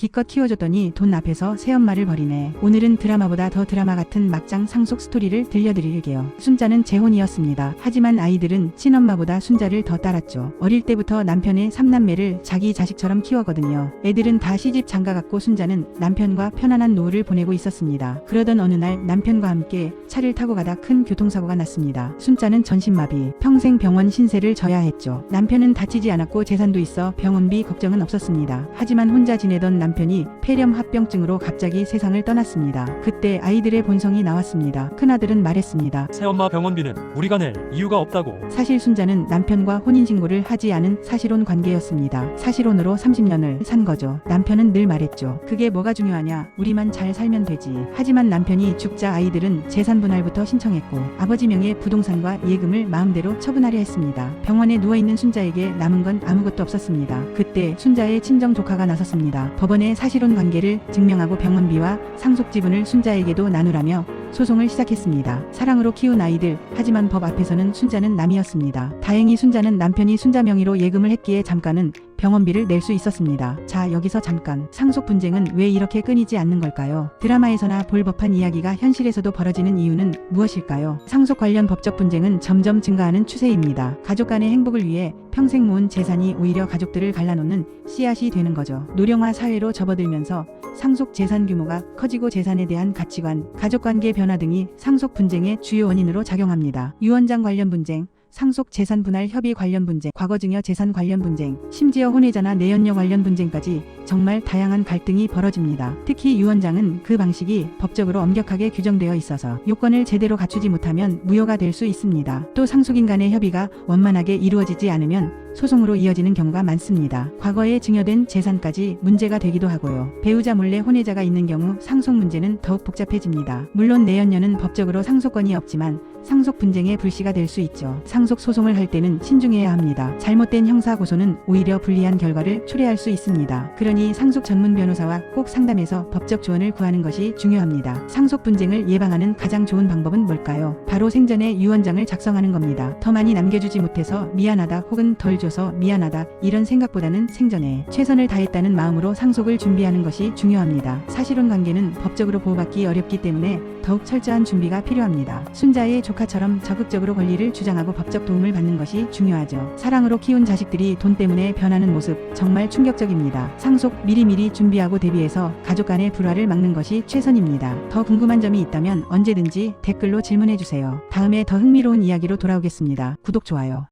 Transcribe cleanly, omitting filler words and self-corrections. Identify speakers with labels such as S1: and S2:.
S1: 기껏 키워줬더니 돈 앞에서 새엄마를 버리네. 오늘은 드라마보다 더 드라마 같은 막장 상속 스토리를 들려드릴게요. 순자는 재혼이었습니다. 하지만 아이들은 친엄마보다 순자를 더 따랐죠. 어릴 때부터 남편의 3남매를 자기 자식처럼 키웠거든요. 애들은 다 시집 장가갔고 순자는 남편과 편안한 노후를 보내고 있었습니다. 그러던 어느 날 남편과 함께 차를 타고 가다 큰 교통사고가 났습니다. 순자는 전신마비, 평생 병원 신세를 져야 했죠. 남편은 다치지 않았고 재산도 있어 병원비 걱정은 없었습니다. 하지만 혼자 지내던 남편이 폐렴 합병증으로 갑자기 세상을 떠났습니다. 그때 아이들의 본성이 나왔습니다. 큰아들은 말했습니다.
S2: 새엄마 병원비는 우리가 낼 이유가 없다고.
S1: 사실 순자는 남편과 혼인신고를 하지 않은 사실혼 관계였습니다. 사실혼으로 30년을 산 거죠. 남편은 늘 말했죠. 그게 뭐가 중요하냐? 우리만 잘 살면 되지. 하지만 남편이 죽자 아이들은 재산 분할부터 신청했고 아버지 명의 부동산과 예금을 마음대로 처분하려 했습니다. 병원에 누워있는 순자에게 남은 건 아무것도 없었습니다. 그때 순자의 친정 조카가 나섰습니다. 법원에 사실혼 관계를 증명하고 병원비와 상속 지분을 순자에게도 나누라며 소송을 시작했습니다. 사랑으로 키운 아이들, 하지만 법 앞에서는 순자는 남이었습니다. 다행히 순자는 남편이 순자 명의로 예금을 했기에 잠깐은 병원비를 낼 수 있었습니다. 자, 여기서 잠깐. 상속 분쟁은 왜 이렇게 끊이지 않는 걸까요? 드라마에서나 볼 법한 이야기가 현실에서도 벌어지는 이유는 무엇일까요? 상속 관련 법적 분쟁은 점점 증가하는 추세입니다. 가족 간의 행복을 위해 평생 모은 재산이 오히려 가족들을 갈라놓는 씨앗이 되는 거죠. 노령화 사회로 접어들면서 상속 재산 규모가 커지고 재산에 대한 가치관, 가족관계 변화 등이 상속 분쟁의 주요 원인으로 작용합니다. 유언장 관련 분쟁, 상속 재산 분할 협의 관련 분쟁, 과거증여 재산 관련 분쟁, 심지어 혼외자나 내연녀 관련 분쟁까지 정말 다양한 갈등이 벌어집니다. 특히 유언장은 그 방식이 법적으로 엄격하게 규정되어 있어서 요건을 제대로 갖추지 못하면 무효가 될 수 있습니다. 또 상속인 간의 협의가 원만하게 이루어지지 않으면 소송으로 이어지는 경우가 많습니다. 과거에 증여된 재산까지 문제가 되기도 하고요. 배우자 몰래 혼외자가 있는 경우 상속 문제는 더욱 복잡해집니다. 물론 내연녀는 법적으로 상속권이 없지만 상속 분쟁의 불씨가 될 수 있죠. 상속 소송을 할 때는 신중해야 합니다. 잘못된 형사 고소는 오히려 불리한 결과를 초래할 수 있습니다. 그러니 상속 전문 변호사와 꼭 상담해서 법적 조언을 구하는 것이 중요합니다. 상속 분쟁을 예방하는 가장 좋은 방법은 뭘까요? 바로 생전에 유언장을 작성하는 겁니다. 더 많이 남겨주지 못해서 미안하다 혹은 덜 줘서 미안하다 이런 생각보다는 생전에 최선을 다했다는 마음으로 상속을 준비하는 것이 중요합니다. 사실혼 관계는 법적으로 보호받기 어렵기 때문에 더욱 철저한 준비가 필요합니다. 순자의 조카처럼 적극적으로 권리를 주장하고 법적 도움을 받는 것이 중요하죠. 사랑으로 키운 자식들이 돈 때문에 변하는 모습 정말 충격적입니다. 상속 미리미리 준비하고 대비해서 가족 간의 불화를 막는 것이 최선입니다. 더 궁금한 점이 있다면 언제든지 댓글로 질문해주세요. 다음에 더 흥미로운 이야기로 돌아오겠습니다. 구독, 좋아요.